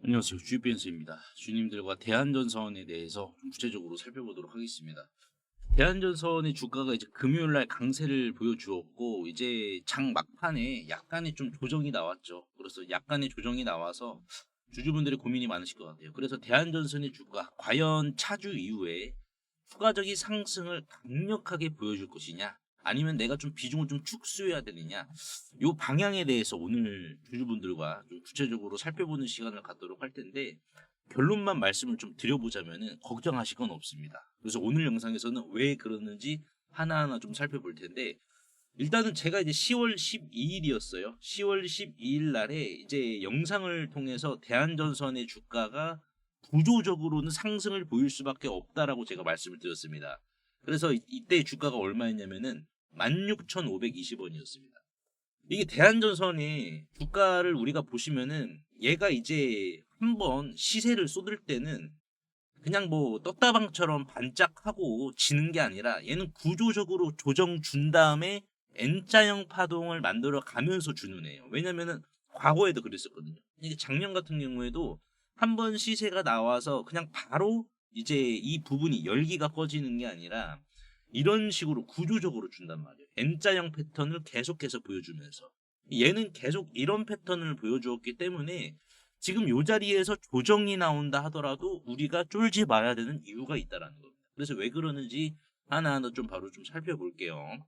안녕하세요. 주입비엔스입니다. 주님들과 대한전선에 대해서 좀 구체적으로 살펴보도록 하겠습니다. 대한전선의 주가가 이제 금요일날 강세를 보여주었고, 이제 장 막판에 약간의 좀 조정이 나왔죠. 그래서 약간의 조정이 나와서 주주분들이 고민이 많으실 것 같아요. 그래서 대한전선의 주가 과연 차주 이후에 추가적인 상승을 강력하게 보여줄 것이냐, 아니면 내가 좀 비중을 좀 축소해야 되느냐, 이 방향에 대해서 오늘 주주분들과 좀 구체적으로 살펴보는 시간을 갖도록 할 텐데, 결론만 말씀을 좀 드려보자면은 걱정하실 건 없습니다. 그래서 오늘 영상에서는 왜 그러는지 하나하나 좀 살펴볼 텐데, 일단은 제가 이제 10월 12일이었어요. 10월 12일 날에 이제 영상을 통해서 대한전선의 주가가 구조적으로는 상승을 보일 수밖에 없다라고 제가 말씀을 드렸습니다. 그래서 이때 주가가 얼마였냐면은 16,520원이었습니다. 이게 대한전선의 주가를 우리가 보시면은 얘가 이제 한번 시세를 쏟을 때는 그냥 뭐 떴다방처럼 반짝하고 지는 게 아니라 얘는 구조적으로 조정 준 다음에 N자형 파동을 만들어 가면서 주는 애예요. 왜냐면은 과거에도 그랬었거든요. 이게 작년 같은 경우에도 한 번 시세가 나와서 그냥 바로 이제 이 부분이 열기가 꺼지는 게 아니라 이런 식으로 구조적으로 준단 말이에요. N자형 패턴을 계속해서 보여주면서 얘는 계속 이런 패턴을 보여주었기 때문에 지금 요 자리에서 조정이 나온다 하더라도 우리가 쫄지 말아야 되는 이유가 있다라는 겁니다. 그래서 왜 그러는지 하나하나 좀 바로 좀 살펴볼게요.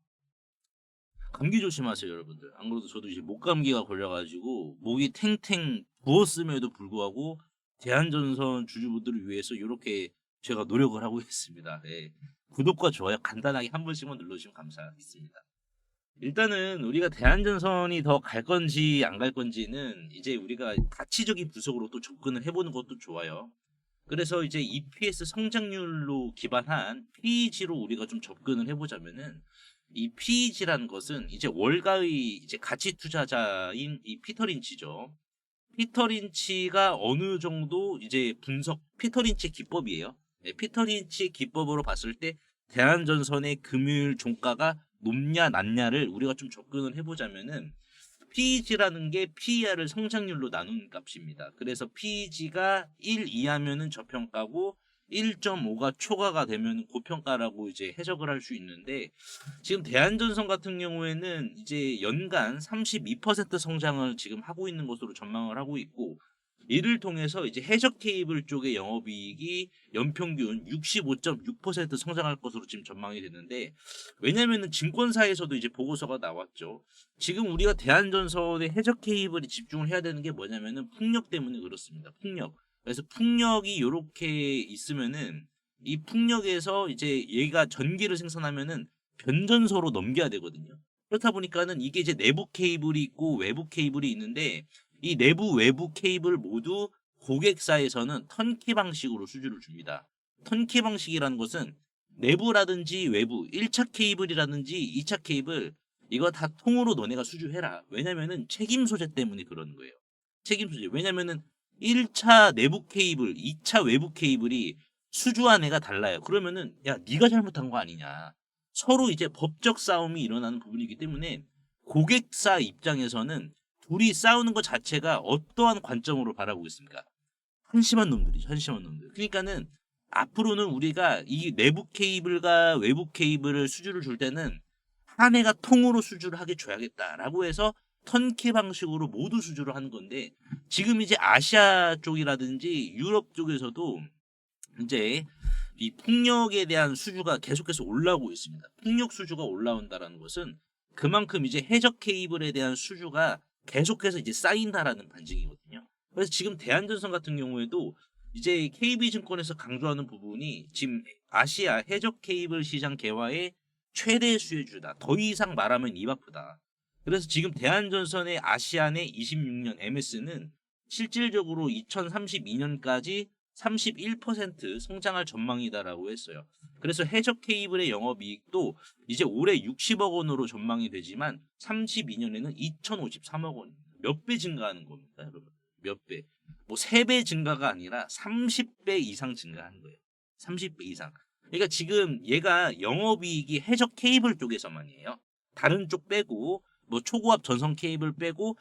감기 조심하세요, 여러분들. 안 그래도 저도 이제 목감기가 걸려가지고 목이 탱탱 부었음에도 불구하고 대한전선 주주분들을 위해서 이렇게 제가 노력을 하고 있습니다. 예. 구독과 좋아요 간단하게 한 번씩만 눌러주시면 감사하겠습니다. 일단은 우리가 대한전선이 더 갈 건지 안 갈 건지는 이제 우리가 가치적인 분석으로 또 접근을 해보는 것도 좋아요. 그래서 이제 EPS 성장률로 기반한 PEG로 우리가 좀 접근을 해보자면은 이 PEG라는 것은 이제 월가의 이제 가치 투자자인 이 피터 린치죠. 피터 린치가 어느 정도 이제 피터 린치 기법이에요. 네, 피터 린치 기법으로 봤을 때 대한전선의 금요일 종가가 높냐 낮냐를 우리가 좀 접근을 해보자면은 PEG라는 게 PER을 성장률로 나눈 값입니다. 그래서 PEG가 1 이하면은 저평가고 1.5가 초과가 되면 고평가라고 이제 해석을 할 수 있는데, 지금 대한전선 같은 경우에는 이제 연간 32% 성장을 지금 하고 있는 것으로 전망을 하고 있고, 이를 통해서 이제 해적 케이블 쪽의 영업이익이 연평균 65.6% 성장할 것으로 지금 전망이 되는데, 왜냐면은 증권사에서도 이제 보고서가 나왔죠. 지금 우리가 대한전선의 해적 케이블이 집중을 해야 되는 게 뭐냐면은 풍력 때문에 그렇습니다. 풍력. 그래서 풍력이 요렇게 있으면은 이 풍력에서 이제 얘가 전기를 생산하면은 변전소로 넘겨야 되거든요. 그렇다 보니까는 이게 이제 내부 케이블이 있고 외부 케이블이 있는데, 이 내부 외부 케이블 모두 고객사에서는 턴키 방식으로 수주를 줍니다. 턴키 방식이라는 것은 내부라든지 외부 1차 케이블이라든지 2차 케이블 이거 다 통으로 너네가 수주해라. 왜냐면은 책임 소재 때문에 그러는 거예요. 책임 소재. 왜냐면은 1차 내부 케이블, 2차 외부 케이블이 수주한 애가 달라요. 그러면은 야, 네가 잘못한 거 아니냐. 서로 이제 법적 싸움이 일어나는 부분이기 때문에 고객사 입장에서는 둘이 싸우는 것 자체가 어떠한 관점으로 바라보고 있습니까? 한심한 놈들이죠. 한심한 놈들. 그러니까는 앞으로는 우리가 이 내부 케이블과 외부 케이블을 수주를 줄 때는 한 해가 통으로 수주를 하게 줘야겠다라고 해서 턴키 방식으로 모두 수주를 하는 건데, 지금 이제 아시아 쪽이라든지 유럽 쪽에서도 이제 이 풍력에 대한 수주가 계속해서 올라오고 있습니다. 풍력 수주가 올라온다라는 것은 그만큼 이제 해적 케이블에 대한 수주가 계속해서 이제 쌓인다라는 반증이거든요. 그래서 지금 대한전선 같은 경우에도 이제 KB증권에서 강조하는 부분이 지금 아시아 해적 케이블 시장 개화의 최대 수혜주다. 더 이상 말하면 입 아프다. 그래서 지금 대한전선의 아시안의 26년 MS는 실질적으로 2032년까지 31% 성장할 전망이다라고 했어요. 그래서 해적 케이블의 영업이익도 이제 올해 60억 원으로 전망이 되지만 32년에는 2053억 원. 몇 배 증가하는 겁니다, 여러분. 몇 배. 뭐 3배 증가가 아니라 30배 이상 증가하는 거예요. 30배 이상. 그러니까 지금 얘가 영업이익이 해적 케이블 쪽에서만이에요. 다른 쪽 빼고 뭐 초고압 전선 케이블 빼고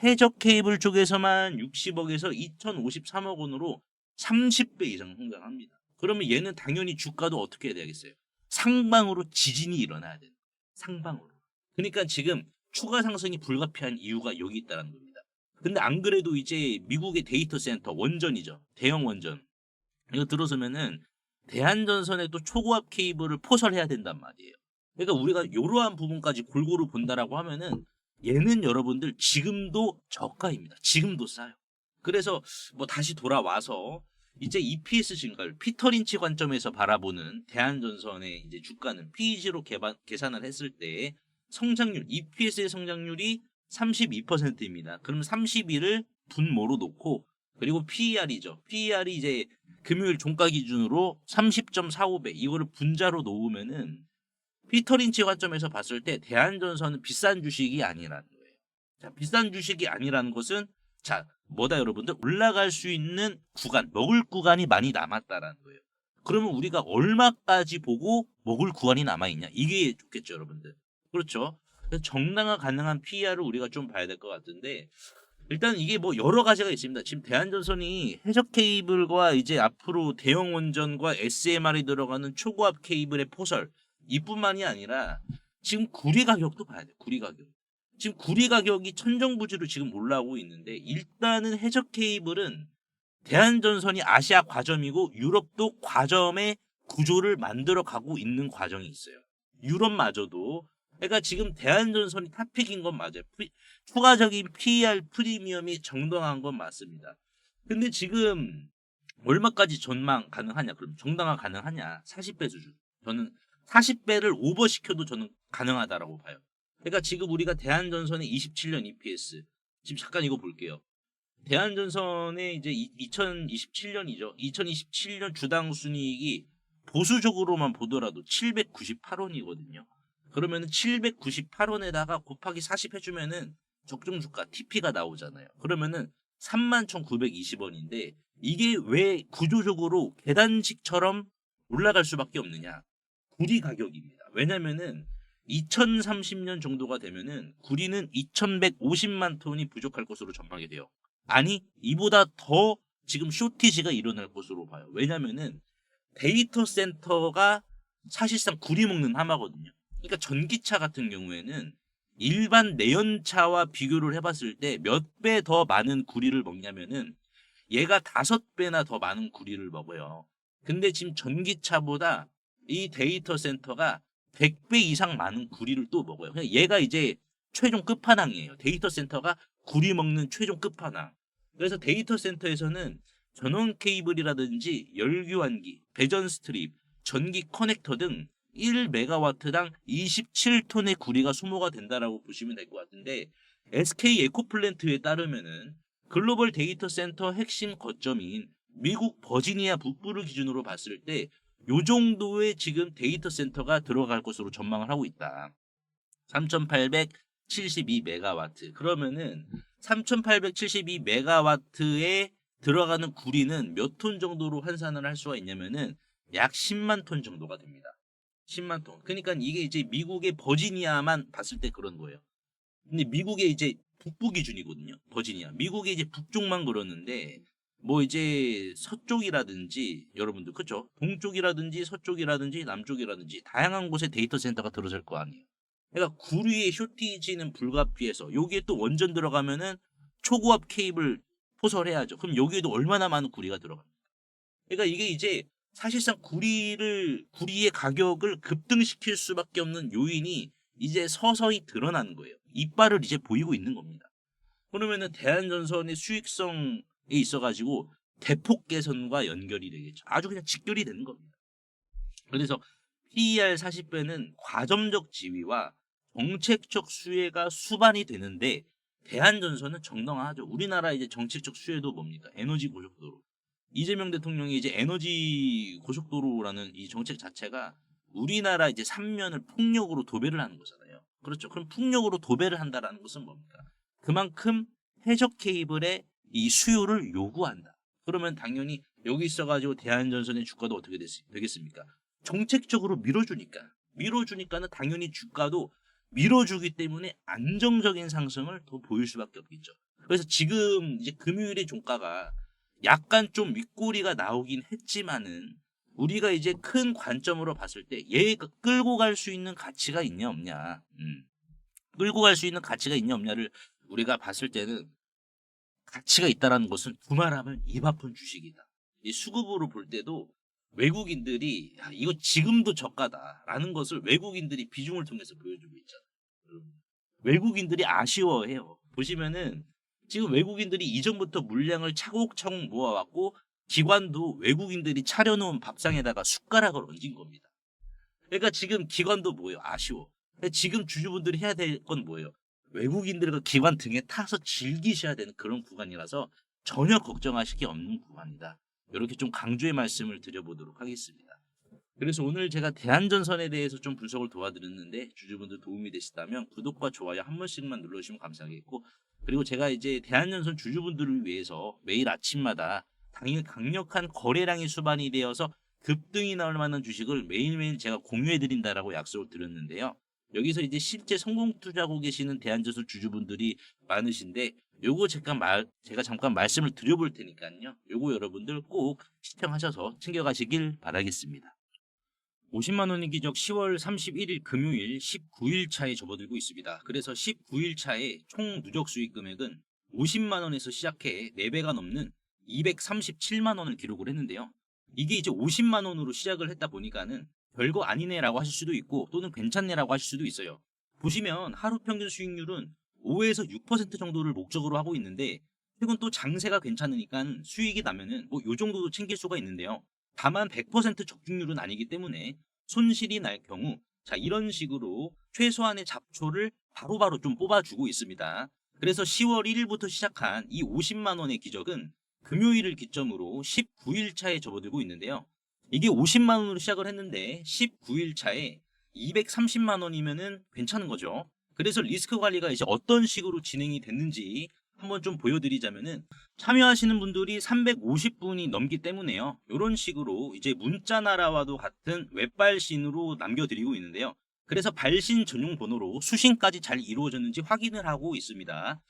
해적 케이블 쪽에서만 60억에서 2053억 원으로 30배 이상 성장합니다. 그러면 얘는 당연히 주가도 어떻게 해야 되겠어요? 상방으로 지진이 일어나야 돼요. 상방으로. 그러니까 지금 추가 상승이 불가피한 이유가 여기 있다는 겁니다. 근데 안 그래도 이제 미국의 데이터 센터 원전이죠. 대형 원전. 이거 들어서면은 대한전선에 또 초고압 케이블을 포설해야 된단 말이에요. 그러니까 우리가 이러한 부분까지 골고루 본다라고 하면은 얘는 여러분들 지금도 저가입니다. 지금도 싸요. 그래서 뭐 다시 돌아와서 이제 EPS 증가율, 피터린치 관점에서 바라보는 대한전선의 이제 주가는 PEG로 계산을 했을 때 성장률, EPS의 성장률이 32%입니다. 그럼 32를 분모로 놓고 그리고 PER이죠. PER이 이제 금요일 종가 기준으로 30.45배 이거를 분자로 놓으면은 피터린치 관점에서 봤을 때 대한전선은 비싼 주식이 아니라는 거예요. 자, 비싼 주식이 아니라는 것은 자, 뭐다 여러분들? 올라갈 수 있는 구간, 먹을 구간이 많이 남았다라는 거예요. 그러면 우리가 얼마까지 보고 먹을 구간이 남아있냐? 이게 좋겠죠, 여러분들. 그렇죠? 그래서 정당화 가능한 PER을 우리가 좀 봐야 될 것 같은데 일단 이게 뭐 여러 가지가 있습니다. 지금 대한전선이 해적 케이블과 이제 앞으로 대형 원전과 SMR이 들어가는 초고압 케이블의 포설 이뿐만이 아니라 지금 구리 가격도 봐야 돼요. 구리 가격. 지금 구리 가격이 천정부지로 지금 올라오고 있는데 일단은 해적 케이블은 대한전선이 아시아 과점이고 유럽도 과점의 구조를 만들어 가고 있는 과정이 있어요. 유럽마저도 그러니까 지금 대한전선이 탑픽인 건 맞아요. 추가적인 PER 프리미엄이 정당한 건 맞습니다. 근데 지금 얼마까지 전망 가능하냐? 그럼 정당화 가능하냐? 40배 수준. 저는 40배를 오버시켜도 저는 가능하다라고 봐요. 그러니까 지금 우리가 대한전선의 27년 EPS 지금 잠깐 이거 볼게요. 대한전선의 이제 2027년이죠. 2027년 주당 순이익이 보수적으로만 보더라도 798원이거든요. 그러면은 798원에다가 곱하기 40 해주면은 적정 주가 TP가 나오잖아요. 그러면은 31,920원인데 이게 왜 구조적으로 계단식처럼 올라갈 수밖에 없느냐? 구리 가격입니다. 왜냐면은 2030년 정도가 되면은 구리는 2150만 톤이 부족할 것으로 전망이 돼요. 아니 이보다 더 지금 쇼티지가 일어날 것으로 봐요. 왜냐면은 데이터 센터가 사실상 구리 먹는 하마거든요. 그러니까 전기차 같은 경우에는 일반 내연차와 비교를 해봤을 때 몇 배 더 많은 구리를 먹냐면은 얘가 5배나 더 많은 구리를 먹어요. 근데 지금 전기차보다 이 데이터 센터가 100배 이상 많은 구리를 또 먹어요. 그냥 얘가 이제 최종 끝판왕이에요. 데이터 센터가 구리 먹는 최종 끝판왕. 그래서 데이터 센터에서는 전원 케이블이라든지 열교환기, 배전 스트립, 전기 커넥터 등 1메가와트당 27톤의 구리가 소모가 된다라고 보시면 될 것 같은데 SK 에코플랜트에 따르면은 글로벌 데이터 센터 핵심 거점인 미국 버지니아 북부를 기준으로 봤을 때 요 정도의 지금 데이터 센터가 들어갈 것으로 전망을 하고 있다. 3872메가와트. 그러면은 3872메가와트에 들어가는 구리는 몇 톤 정도로 환산을 할 수가 있냐면은 약 10만 톤 정도가 됩니다. 10만 톤. 그러니까 이게 이제 미국의 버지니아만 봤을 때 그런 거예요. 근데 미국의 이제 북부 기준이거든요. 버지니아. 미국의 이제 북쪽만 그러는데 뭐 이제 서쪽이라든지 여러분들 그쵸? 동쪽이라든지 서쪽이라든지 남쪽이라든지 다양한 곳에 데이터 센터가 들어설 거 아니에요. 그러니까 구리의 쇼티지는 불가피해서 여기에 또 원전 들어가면은 초고압 케이블 포설해야죠. 그럼 여기에도 얼마나 많은 구리가 들어갑니까? 그러니까 이게 이제 사실상 구리의 가격을 급등시킬 수밖에 없는 요인이 이제 서서히 드러나는 거예요. 이빨을 이제 보이고 있는 겁니다. 그러면은 대한전선의 수익성에 있어가지고 대폭 개선과 연결이 되겠죠. 아주 그냥 직결이 되는 겁니다. 그래서 PER 40배는 과점적 지위와 정책적 수혜가 수반이 되는데 대한전선은 정당화하죠. 우리나라 이제 정책적 수혜도 뭡니까? 에너지 고속도로. 이재명 대통령이 이제 에너지 고속도로라는 이 정책 자체가 우리나라 이제 삼면을 폭력으로 도배를 하는 거잖아요. 그렇죠. 그럼 폭력으로 도배를 한다라는 것은 뭡니까? 그만큼 해적 케이블의 이 수요를 요구한다. 그러면 당연히 여기 있어가지고 대한전선의 주가도 어떻게 되겠습니까? 정책적으로 밀어주니까는 당연히 주가도 밀어주기 때문에 안정적인 상승을 더 보일 수밖에 없겠죠. 그래서 지금 이제 금요일의 종가가 약간 좀 윗꼬리가 나오긴 했지만은 우리가 이제 큰 관점으로 봤을 때 얘 끌고 갈 수 있는 가치가 있냐 없냐, 끌고 갈 수 있는 가치가 있냐 없냐를 우리가 봤을 때는 가치가 있다라는 것은 두말하면 입 아픈 주식이다. 이 수급으로 볼 때도 외국인들이 야, 이거 지금도 저가다라는 것을 외국인들이 비중을 통해서 보여주고 있잖아요. 외국인들이 아쉬워해요. 보시면은 지금 외국인들이 이전부터 물량을 차곡차곡 모아왔고 기관도 외국인들이 차려놓은 밥상에다가 숟가락을 얹은 겁니다. 그러니까 지금 기관도 뭐예요? 아쉬워. 지금 주주분들이 해야 될 건 뭐예요? 외국인들과 기관 등에 타서 즐기셔야 되는 그런 구간이라서 전혀 걱정하실 게 없는 구간이다. 이렇게 좀 강조의 말씀을 드려보도록 하겠습니다. 그래서 오늘 제가 대한전선에 대해서 좀 분석을 도와드렸는데 주주분들 도움이 되시다면 구독과 좋아요 한 번씩만 눌러주시면 감사하겠고, 그리고 제가 이제 대한전선 주주분들을 위해서 매일 아침마다 당일 강력한 거래량이 수반이 되어서 급등이 나올 만한 주식을 매일매일 제가 공유해 드린다라고 약속을 드렸는데요. 여기서 이제 실제 성공 투자하고 계시는 대한전선 주주분들이 많으신데 요거 제가 잠깐 말씀을 드려볼 테니까요. 요거 여러분들 꼭 시청하셔서 챙겨가시길 바라겠습니다. 50만 원의 기적 10월 31일 금요일 19일 차에 접어들고 있습니다. 그래서 19일 차에 총 누적 수익 금액은 50만 원에서 시작해 4배가 넘는 237만 원을 기록을 했는데요. 이게 이제 50만 원으로 시작을 했다 보니까는 별거 아니네라고 하실 수도 있고 또는 괜찮네라고 하실 수도 있어요. 보시면 하루 평균 수익률은 5에서 6% 정도를 목적으로 하고 있는데 최근 또 장세가 괜찮으니까 수익이 나면은 뭐 요 정도도 챙길 수가 있는데요. 다만 100% 적중률은 아니기 때문에 손실이 날 경우 자 이런 식으로 최소한의 잡초를 바로바로 좀 뽑아주고 있습니다. 그래서 10월 1일부터 시작한 이 50만 원의 기적은 금요일을 기점으로 19일 차에 접어들고 있는데요. 이게 50만 원으로 시작을 했는데 19일 차에 230만 원이면은 괜찮은 거죠. 그래서 리스크 관리가 이제 어떤 식으로 진행이 됐는지 한번 좀 보여드리자면은 참여하시는 분들이 350분이 넘기 때문에요. 이런 식으로 이제 문자 나라와도 같은 웹발신으로 남겨드리고 있는데요. 그래서 발신 전용 번호로 수신까지 잘 이루어졌는지 확인을 하고 있습니다.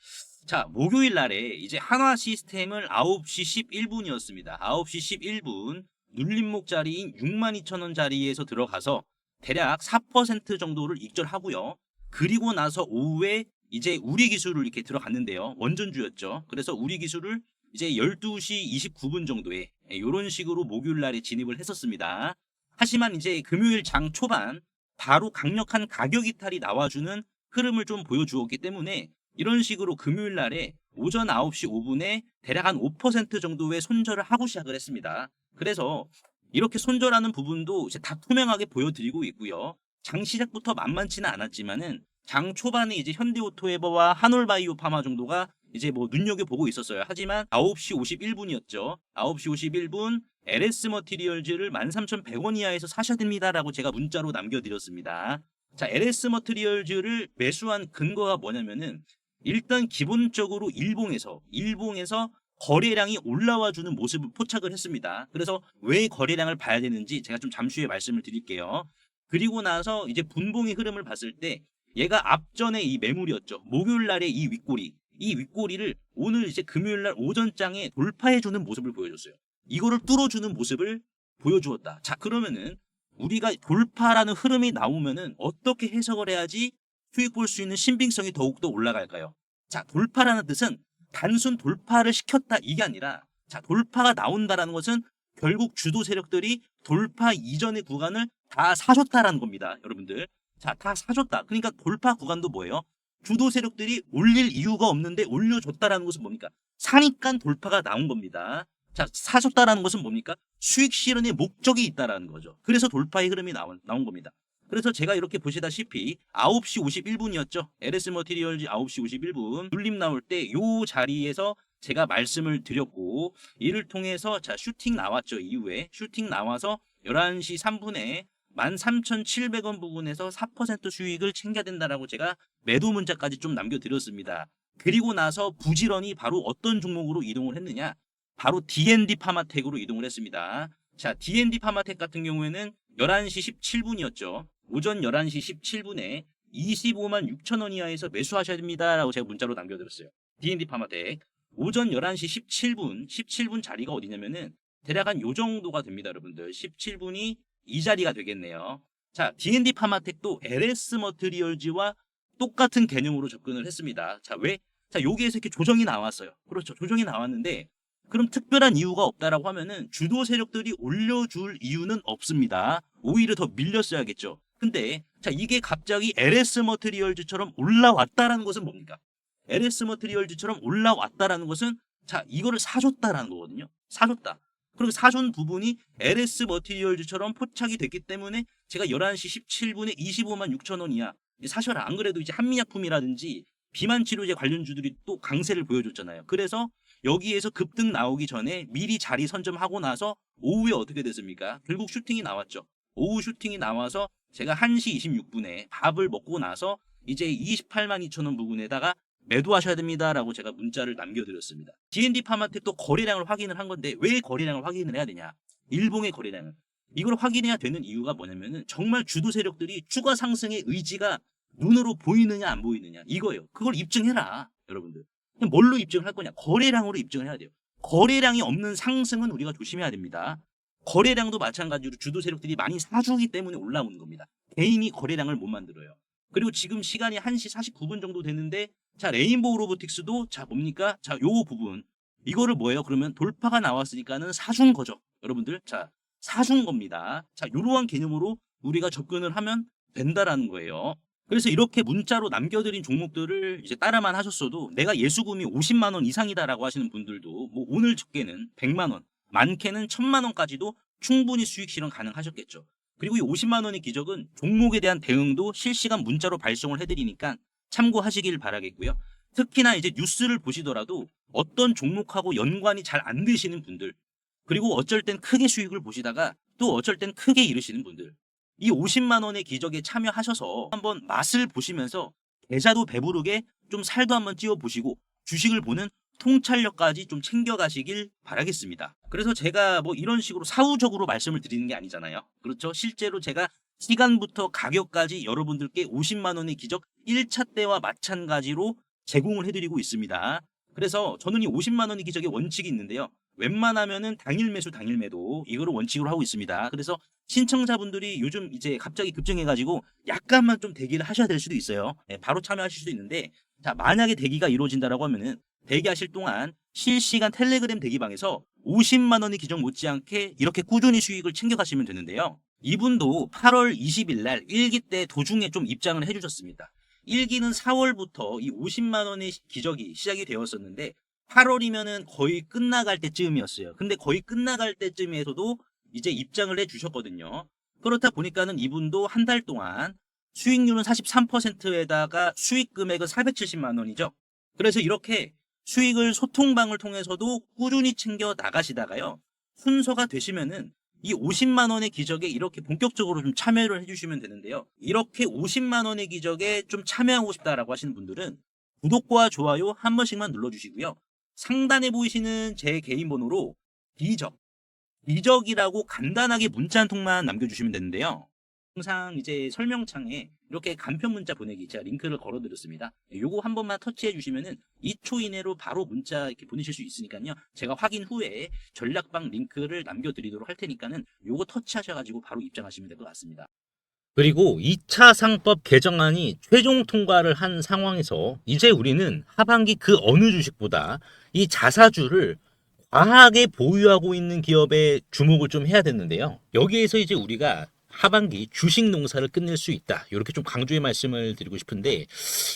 자, 목요일 날에 이제 한화 시스템을 9시 11분이었습니다. 9시 11분 눌림목 자리인 62,000원 자리에서 들어가서 대략 4% 정도를 익절하고요. 그리고 나서 오후에 이제 우리 기술을 이렇게 들어갔는데요. 원전주였죠. 그래서 우리 기술을 이제 12시 29분 정도에 이런 식으로 목요일 날에 진입을 했었습니다. 하지만 이제 금요일 장 초반 바로 강력한 가격 이탈이 나와주는 흐름을 좀 보여주었기 때문에 이런 식으로 금요일 날에 오전 9시 5분에 대략 한 5% 정도의 손절을 하고 시작을 했습니다. 그래서 이렇게 손절하는 부분도 이제 다 투명하게 보여드리고 있고요. 장 시작부터 만만치는 않았지만은 장 초반에 이제 현대오토에버와 한올바이오 파마 정도가 이제 뭐 눈여겨보고 있었어요. 하지만 9시 51분이었죠. 9시 51분 LS 머티리얼즈를 13,100원 이하에서 사셔야 됩니다라고 제가 문자로 남겨드렸습니다. 자, LS 머티리얼즈를 매수한 근거가 뭐냐면은 일단 기본적으로 일봉에서 거래량이 올라와 주는 모습을 포착을 했습니다. 그래서 왜 거래량을 봐야 되는지 제가 좀 잠시 후에 말씀을 드릴게요. 그리고 나서 이제 분봉의 흐름을 봤을 때 얘가 앞전에 이 매물이었죠. 목요일 날의 이 윗꼬리를 오늘 이제 금요일 날 오전장에 돌파해주는 모습을 보여줬어요. 이거를 뚫어주는 모습을 보여주었다. 자, 그러면은 우리가 돌파라는 흐름이 나오면은 어떻게 해석을 해야지 수익 볼 수 있는 신빙성이 더욱더 올라갈까요? 자, 돌파라는 뜻은 단순 돌파를 시켰다 이게 아니라 자, 돌파가 나온다라는 것은 결국 주도 세력들이 돌파 이전의 구간을 다 사줬다라는 겁니다. 여러분들. 자, 다 사줬다. 그러니까 돌파 구간도 뭐예요? 주도 세력들이 올릴 이유가 없는데 올려줬다라는 것은 뭡니까? 사니까 돌파가 나온 겁니다. 자, 사줬다라는 것은 뭡니까? 수익 실현의 목적이 있다라는 거죠. 그래서 돌파의 흐름이 나온 겁니다. 그래서 제가 이렇게 보시다시피 9시 51분이었죠. LS 머티리얼즈 9시 51분 눌림 나올 때 요 자리에서 제가 말씀을 드렸고 이를 통해서 자 슈팅 나왔죠. 이후에 슈팅 나와서 11시 3분에 13,700원 부분에서 4% 수익을 챙겨야 된다라고 제가 매도 문자까지 좀 남겨드렸습니다. 그리고 나서 부지런히 바로 어떤 종목으로 이동을 했느냐? 바로 D&D 파마텍으로 이동을 했습니다. 자, D&D 파마텍 같은 경우에는 11시 17분이었죠. 오전 11시 17분에 25만 6천 원 이하에서 매수하셔야 됩니다라고 제가 문자로 남겨드렸어요. D&D 파마텍 오전 11시 17분 자리가 어디냐면은 대략 한 요 정도가 됩니다, 여러분들. 17분이 이 자리가 되겠네요. 자, D&D 파마텍도 LS 머티리얼즈와 똑같은 개념으로 접근을 했습니다. 자, 왜? 자, 여기에서 이렇게 조정이 나왔어요. 그렇죠. 조정이 나왔는데 그럼 특별한 이유가 없다라고 하면은 주도 세력들이 올려줄 이유는 없습니다. 오히려 더 밀렸어야겠죠. 근데 자, 이게 갑자기 LS 머티리얼즈처럼 올라왔다라는 것은 뭡니까? LS 머티리얼즈처럼 올라왔다라는 것은 자, 이거를 사줬다라는 거거든요. 사줬다. 그리고 사준 부분이 LS 머티리얼즈처럼 포착이 됐기 때문에 제가 11시 17분에 25만 6천 원이야. 사셔라. 안 그래도 이제 한미약품이라든지 비만 치료제 관련주들이 또 강세를 보여줬잖아요. 그래서 여기에서 급등 나오기 전에 미리 자리 선점하고 나서 오후에 어떻게 됐습니까? 결국 슈팅이 나왔죠. 오후 슈팅이 나와서 제가 1시 26분에 밥을 먹고 나서 이제 28만 2천 원 부분에다가 매도하셔야 됩니다라고 제가 문자를 남겨드렸습니다. D&D 파마텍도 거래량을 확인을 한 건데 왜 거래량을 확인을 해야 되냐? 일봉의 거래량을. 이걸 확인해야 되는 이유가 뭐냐면은 정말 주도 세력들이 추가 상승의 의지가 눈으로 보이느냐 안 보이느냐 이거예요. 그걸 입증해라, 여러분들. 그럼 뭘로 입증을 할 거냐? 거래량으로 입증을 해야 돼요. 거래량이 없는 상승은 우리가 조심해야 됩니다. 거래량도 마찬가지로 주도 세력들이 많이 사주기 때문에 올라오는 겁니다. 개인이 거래량을 못 만들어요. 그리고 지금 시간이 1시 49분 정도 됐는데 자, 레인보우 로보틱스도 자, 뭡니까? 자, 요 부분. 이거를 뭐예요? 그러면 돌파가 나왔으니까는 사준 거죠. 여러분들. 자, 사준 겁니다. 자, 요러한 개념으로 우리가 접근을 하면 된다라는 거예요. 그래서 이렇게 문자로 남겨드린 종목들을 이제 따라만 하셨어도 내가 예수금이 50만 원 이상이다라고 하시는 분들도 뭐 오늘 적게는 100만 원, 많게는 1000만 원까지도 충분히 수익 실현 가능하셨겠죠. 그리고 이 50만 원의 기적은 종목에 대한 대응도 실시간 문자로 발송을 해드리니까 참고하시길 바라겠고요. 특히나 이제 뉴스를 보시더라도 어떤 종목하고 연관이 잘 안 되시는 분들, 그리고 어쩔 땐 크게 수익을 보시다가 또 어쩔 땐 크게 잃으시는 분들, 이 50만 원의 기적에 참여하셔서 한번 맛을 보시면서 계좌도 배부르게 좀 살도 한번 찌워 보시고 주식을 보는 통찰력까지 좀 챙겨가시길 바라겠습니다. 그래서 제가 뭐 이런 식으로 사후적으로 말씀을 드리는 게 아니잖아요. 그렇죠? 실제로 제가 시간부터 가격까지 여러분들께 50만 원의 기적 1차 때와 마찬가지로 제공을 해드리고 있습니다. 그래서 저는 이 50만 원의 기적의 원칙이 있는데요. 웬만하면은 당일 매수 당일 매도 이거를 원칙으로 하고 있습니다. 그래서 신청자분들이 요즘 이제 갑자기 급증해가지고 약간만 좀 대기를 하셔야 될 수도 있어요. 네, 바로 참여하실 수도 있는데 자, 만약에 대기가 이루어진다라고 하면은 대기하실 동안 실시간 텔레그램 대기방에서 50만 원의 기적 못지않게 이렇게 꾸준히 수익을 챙겨가시면 되는데요. 이분도 8월 20일 날 1기 때 도중에 좀 입장을 해주셨습니다. 1기는 4월부터 이 50만 원의 기적이 시작이 되었었는데 8월이면은 거의 끝나갈 때쯤이었어요. 근데 거의 끝나갈 때쯤에서도 이제 입장을 해주셨거든요. 그렇다 보니까는 이분도 한 달 동안 수익률은 43%에다가 수익 금액은 470만 원이죠. 그래서 이렇게 수익을 소통방을 통해서도 꾸준히 챙겨 나가시다가요. 순서가 되시면은 이 50만 원의 기적에 이렇게 본격적으로 좀 참여를 해주시면 되는데요. 이렇게 50만 원의 기적에 좀 참여하고 싶다라고 하시는 분들은 구독과 좋아요 한 번씩만 눌러주시고요. 상단에 보이시는 제 개인 번호로 기적이라고 간단하게 문자 한 통만 남겨주시면 되는데요. 항상 이제 설명창에 이렇게 간편 문자 보내기 제가 링크를 걸어드렸습니다. 요거 한 번만 터치해 주시면은 2초 이내로 바로 문자 이렇게 보내실 수 있으니까요. 제가 확인 후에 전략방 링크를 남겨드리도록 할 테니까는 요거 터치하셔가지고 바로 입장하시면 될 것 같습니다. 그리고 2차 상법 개정안이 최종 통과를 한 상황에서 이제 우리는 하반기 그 어느 주식보다 이 자사주를 과하게 보유하고 있는 기업에 주목을 좀 해야 되는데요. 여기에서 이제 우리가 하반기 주식 농사를 끝낼 수 있다. 이렇게 좀 강조의 말씀을 드리고 싶은데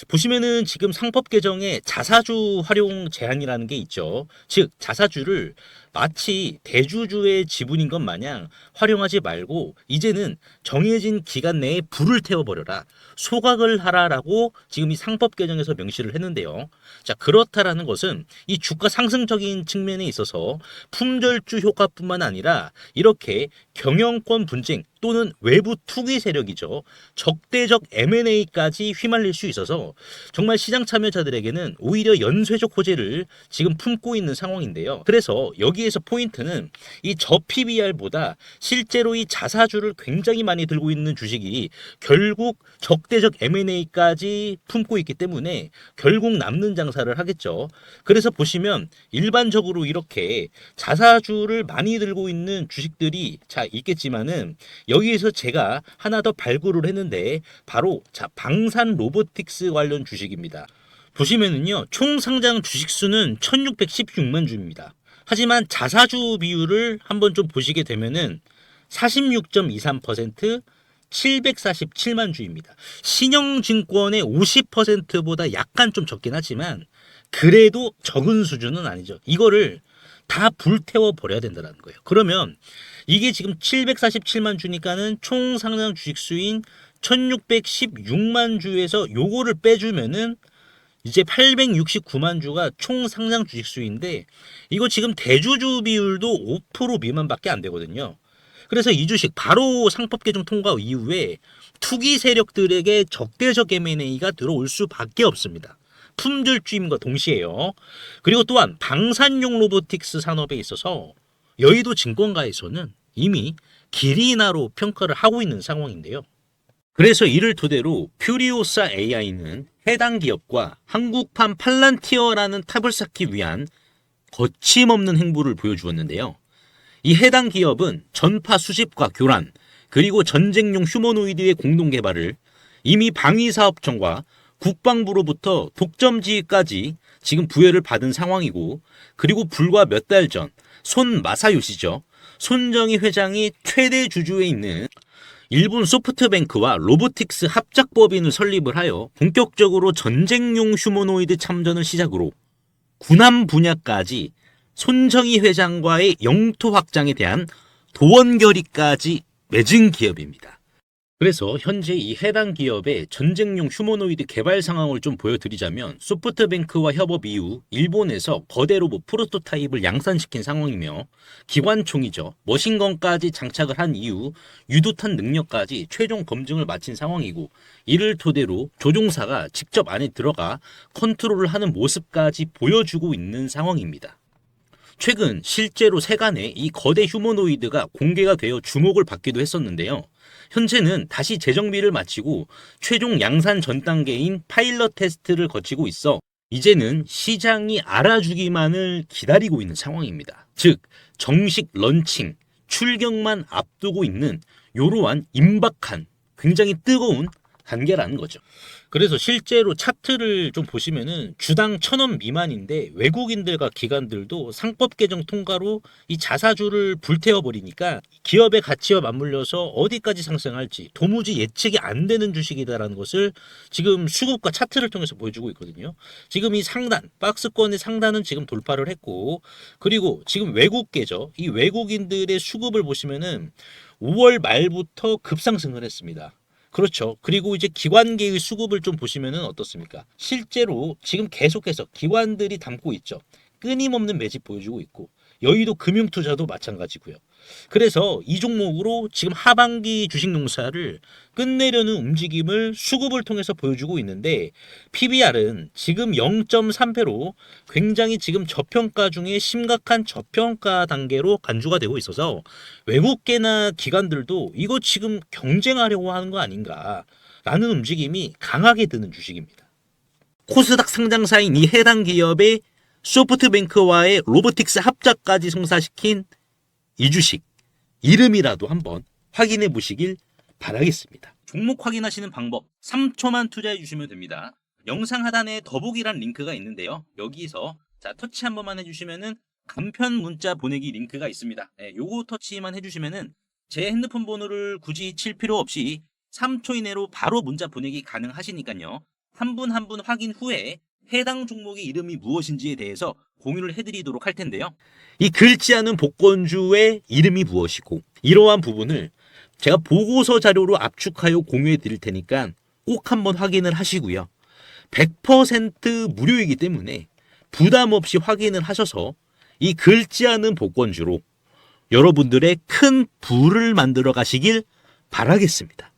보시면은 지금 상법 개정에 자사주 활용 제한이라는 게 있죠. 즉 자사주를 마치 대주주의 지분인 것 마냥 활용하지 말고 이제는 정해진 기간 내에 불을 태워버려라. 소각을 하라라고 지금 이 상법 개정에서 명시를 했는데요. 자, 그렇다라는 것은 이 주가 상승적인 측면에 있어서 품절주 효과뿐만 아니라 이렇게 경영권 분쟁 또는 외부 투기 세력이죠. 적대적 M&A까지 휘말릴 수 있어서 정말 시장 참여자들에게는 오히려 연쇄적 호재를 지금 품고 있는 상황인데요. 그래서 여기 여기에서 포인트는 이 저 PBR보다 실제로 이 자사주를 굉장히 많이 들고 있는 주식이 결국 적대적 M&A까지 품고 있기 때문에 결국 남는 장사를 하겠죠. 그래서 보시면 일반적으로 이렇게 자사주를 많이 들고 있는 주식들이 자 있겠지만은 여기에서 제가 하나 더 발굴을 했는데 바로 자 방산 로보틱스 관련 주식입니다. 보시면은요, 총 상장 주식 수는 1616만 주입니다. 하지만 자사주 비율을 한번 좀 보시게 되면은 46.23%, 747만 주입니다. 신영증권의 50%보다 약간 좀 적긴 하지만 그래도 적은 수준은 아니죠. 이거를 다 불태워 버려야 된다는 거예요. 그러면 이게 지금 747만 주니까는 총 상장 주식 수인 1616만 주에서 요거를 빼주면은 이제 869만 주가 총 상장 주식 수인데 이거 지금 대주주 비율도 5% 미만밖에 안 되거든요. 그래서 이 주식 바로 상법 개정 통과 이후에 투기 세력들에게 적대적 M&A가 들어올 수밖에 없습니다. 품절주임과 동시에요. 그리고 또한 방산용 로보틱스 산업에 있어서 여의도 증권가에서는 이미 기리나로 평가를 하고 있는 상황인데요. 그래서 이를 토대로 퓨리오사 AI는 해당 기업과 한국판 팔란티어라는 탑을 쌓기 위한 거침없는 행보를 보여주었는데요. 이 해당 기업은 전파 수집과 교란, 그리고 전쟁용 휴머노이드의 공동 개발을 이미 방위사업청과 국방부로부터 독점지휘까지 지금 부여를 받은 상황이고, 그리고 불과 몇 달 전 손 마사요시죠. 손정희 회장이 최대 주주에 있는 일본 소프트뱅크와 로보틱스 합작법인을 설립을 하여 본격적으로 전쟁용 휴머노이드 참전을 시작으로 군함 분야까지 손정희 회장과의 영토 확장에 대한 도원 결의까지 맺은 기업입니다. 그래서 현재 이 해당 기업의 전쟁용 휴머노이드 개발 상황을 좀 보여드리자면 소프트뱅크와 협업 이후 일본에서 거대 로봇 프로토타입을 양산시킨 상황이며 기관총이죠. 머신건까지 장착을 한 이후 유도탄 능력까지 최종 검증을 마친 상황이고, 이를 토대로 조종사가 직접 안에 들어가 컨트롤을 하는 모습까지 보여주고 있는 상황입니다. 최근 실제로 세간에 이 거대 휴머노이드가 공개가 되어 주목을 받기도 했었는데요. 현재는 다시 재정비를 마치고 최종 양산 전 단계인 파일럿 테스트를 거치고 있어 이제는 시장이 알아주기만을 기다리고 있는 상황입니다. 즉 정식 런칭, 출격만 앞두고 있는 이러한 임박한 굉장히 뜨거운 단계라는 거죠. 그래서 실제로 차트를 좀 보시면은 주당 1,000원 미만인데 외국인들과 기관들도 상법 개정 통과로 이 자사주를 불태워버리니까 기업의 가치와 맞물려서 어디까지 상승할지 도무지 예측이 안 되는 주식이다라는 것을 지금 수급과 차트를 통해서 보여주고 있거든요. 지금 이 상단, 박스권의 상단은 지금 돌파를 했고, 그리고 지금 외국계죠. 이 외국인들의 수급을 보시면은 5월 말부터 급상승을 했습니다. 그렇죠. 그리고 이제 기관계의 수급을 좀 보시면은 어떻습니까? 실제로 지금 계속해서 기관들이 담고 있죠. 끊임없는 매집 보여주고 있고, 여의도 금융투자도 마찬가지고요. 그래서 이 종목으로 지금 하반기 주식농사를 끝내려는 움직임을 수급을 통해서 보여주고 있는데, PBR은 지금 0.3배로 굉장히 지금 저평가 중에 심각한 저평가 단계로 간주가 되고 있어서 외국계나 기관들도 이거 지금 경쟁하려고 하는 거 아닌가라는 움직임이 강하게 드는 주식입니다. 코스닥 상장사인 이 해당 기업의 소프트뱅크와의 로보틱스 합작까지 성사시킨 이 주식 이름이라도 한번 확인해 보시길 바라겠습니다. 종목 확인하시는 방법 3초만 투자해 주시면 됩니다. 영상 하단에 더보기란 링크가 있는데요. 여기서 자 터치 한 번만 해주시면은 간편 문자 보내기 링크가 있습니다. 요거 터치만 해주시면은 제 핸드폰 번호를 굳이 칠 필요 없이 3초 이내로 바로 문자 보내기 가능하시니까요. 한 분 한 분 확인 후에 해당 종목의 이름이 무엇인지에 대해서 공유를 해드리도록 할 텐데요. 이 긁지 않은 복권주의 이름이 무엇이고, 이러한 부분을 제가 보고서 자료로 압축하여 공유해 드릴 테니까 꼭 한번 확인을 하시고요. 100% 무료이기 때문에 부담 없이 확인을 하셔서 이 긁지 않은 복권주로 여러분들의 큰 부를 만들어 가시길 바라겠습니다.